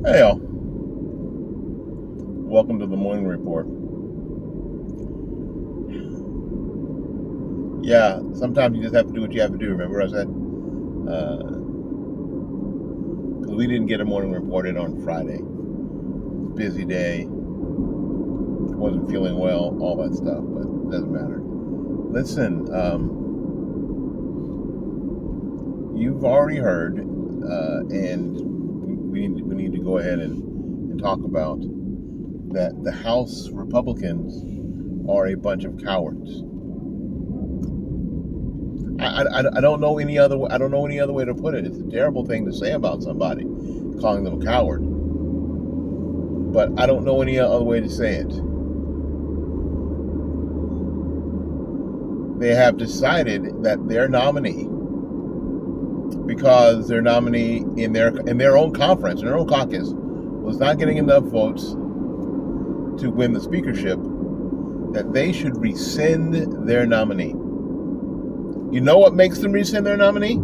Hey, all. Welcome to the Morning Report. Yeah, sometimes you just have to do what you have to do. Remember I said? Because we didn't get a morning report in on Friday. Busy day. Wasn't feeling well, all that stuff, but it doesn't matter. Listen, you've already heard, and we need to go ahead and talk about that the House Republicans are a bunch of cowards. I don't know any other way. I don't know any other way to put it. It's a terrible thing to say about somebody, calling them a coward. But I don't know any other way to say it. They have decided that their nominee, because their nominee in their own conference, in their own caucus, was not getting enough votes to win the speakership, that they should rescind their nominee. You know what makes them rescind their nominee?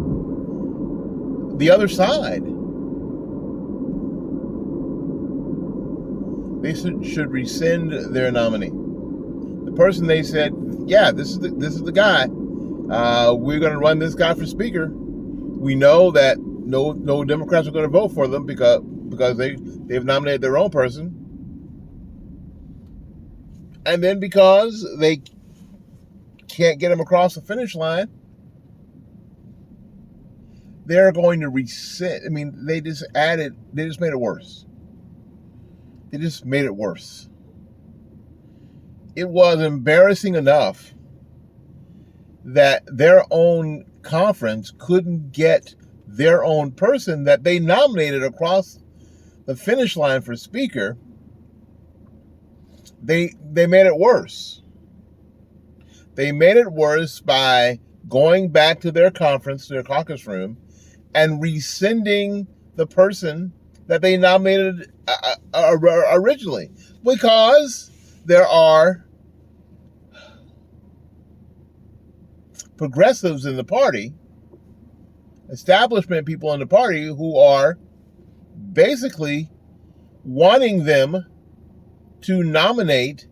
The other side. They should rescind their nominee. The person they said, yeah, this is the guy. We're going to run this guy for speaker. We know that no Democrats are going to vote for them because they've nominated their own person, and then because they can't get him across the finish line, they're going to rescind. I mean, they just made it worse. They just made it worse. It was embarrassing enough that their own conference couldn't get their own person that they nominated across the finish line for speaker. They made it worse. They made it worse by going back to their conference, their caucus room, and rescinding the person that they nominated originally, because there are progressives in the party, establishment people in the party, who are basically wanting them to nominate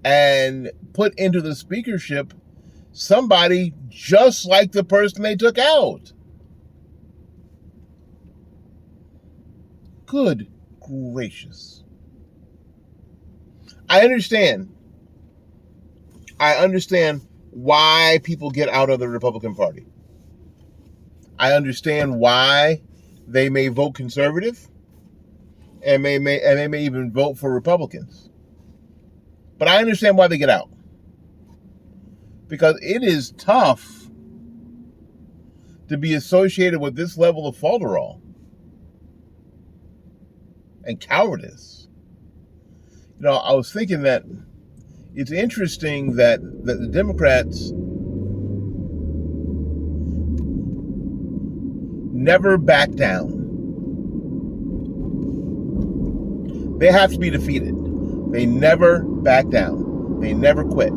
and put into the speakership somebody just like the person they took out. Good gracious. I understand why people get out of the Republican Party. I understand why they may vote conservative and they may even vote for Republicans. But I understand why they get out. Because it is tough to be associated with this level of falderall and cowardice. You know, I was thinking that it's interesting that the Democrats never back down. They have to be defeated. They never back down. They never quit.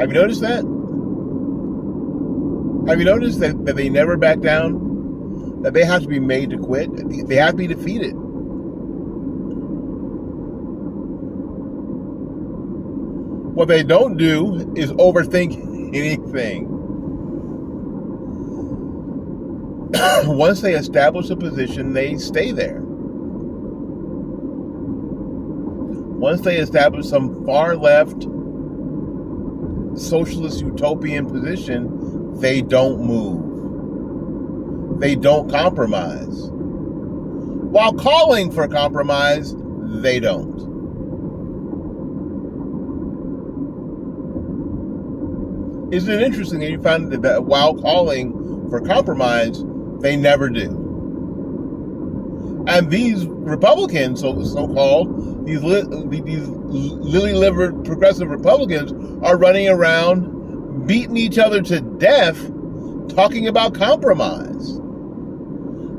Have you noticed that? Have you noticed that they never back down? That they have to be made to quit? They have to be defeated. What they don't do is overthink anything. Once they establish a position, they stay there. Once they establish some far left socialist utopian position, they don't move. They don't compromise. While calling for compromise, they don't. Isn't it interesting that you find that while calling for compromise, they never do? And these Republicans, so-called, these lily-livered progressive Republicans, are running around beating each other to death talking about compromise.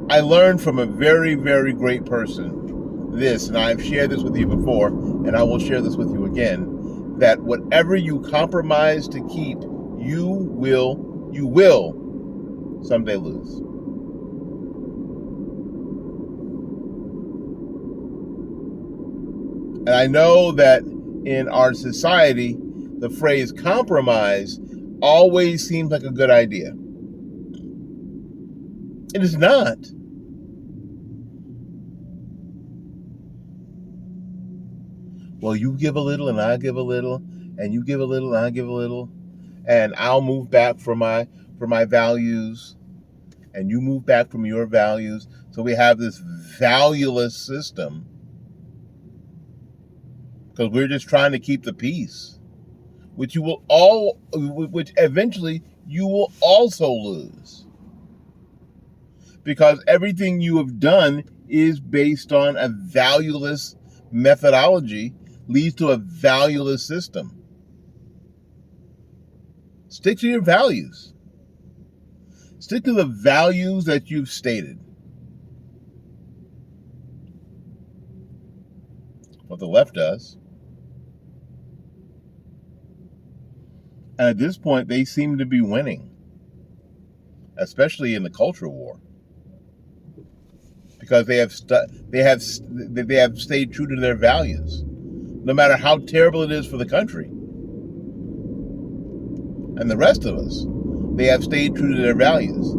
I learned from a very, very great person this, and I've shared this with you before, and I will share this with you again, that whatever you compromise to keep, you will someday lose. And I know that in our society, the phrase compromise always seems like a good idea. It is not. Well, you give a little and I give a little, and you give a little and I give a little, and I'll move back for my values, and you move back from your values. So we have this valueless system because we're just trying to keep the peace, which which eventually you will also lose, because everything you have done is based on a valueless methodology, leads to a valueless system. Stick to your values. Stick to the values that you've stated. What the left does. And at this point, they seem to be winning, especially in the culture war, because they have stayed true to their values, no matter how terrible it is for the country and the rest of us. They have stayed true to their values.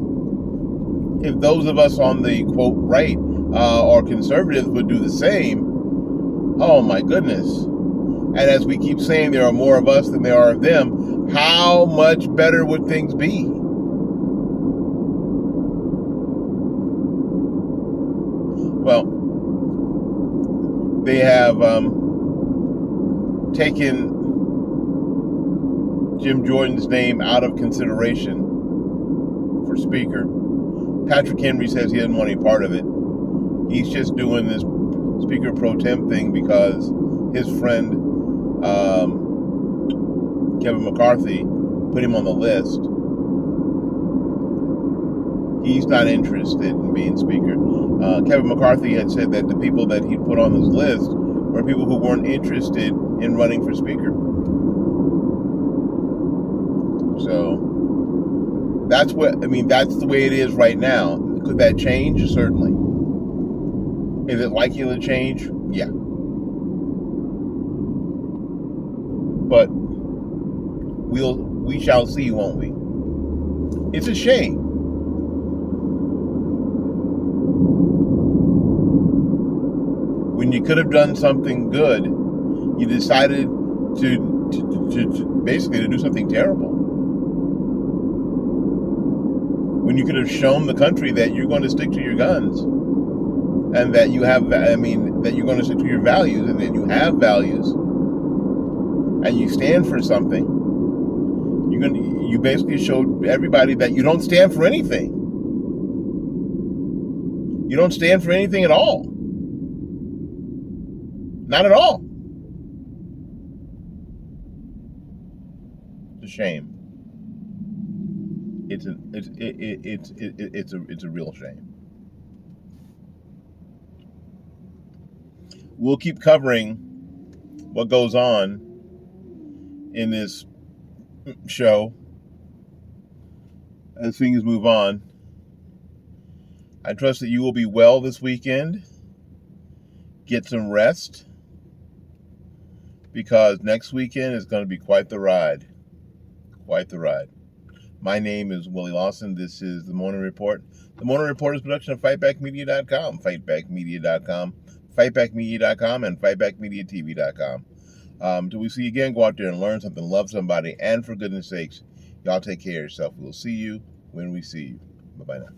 If those of us on the quote right or conservatives would do the same, oh my goodness. And as we keep saying, there are more of us than there are of them. How much better would things be? Well, they have taken Jim Jordan's name out of consideration for Speaker. Patrick Henry says he doesn't want any part of it. He's just doing this Speaker pro tem thing because his friend Kevin McCarthy put him on the list. He's not interested in being Speaker. Kevin McCarthy had said that the people that he put on his list were people who weren't interested in running for Speaker. So that's that's the way it is right now. Could that change? Certainly. Is it likely to change? Yeah. But we shall see, won't we? It's a shame. When you could have done something good, you decided to basically do something terrible. When you could have shown the country that you're going to stick to your guns, and that you have, that you're going to stick to your values, and that you have values, and you stand for something, you basically showed everybody that you don't stand for anything. You don't stand for anything at all. Not at all. It's a shame. It's a real shame. We'll keep covering what goes on in this show as things move on. I trust that you will be well this weekend. Get some rest, because next weekend is going to be quite the ride. Quite the ride. My name is Willie Lawson. This is The Morning Report. The Morning Report is a production of FightbackMedia.com, FightbackMedia.com, FightbackMedia.com, and FightbackMediaTV.com. Till we see you again, go out there and learn something, love somebody, and for goodness sakes, y'all take care of yourself. We'll see you when we see you. Bye-bye now.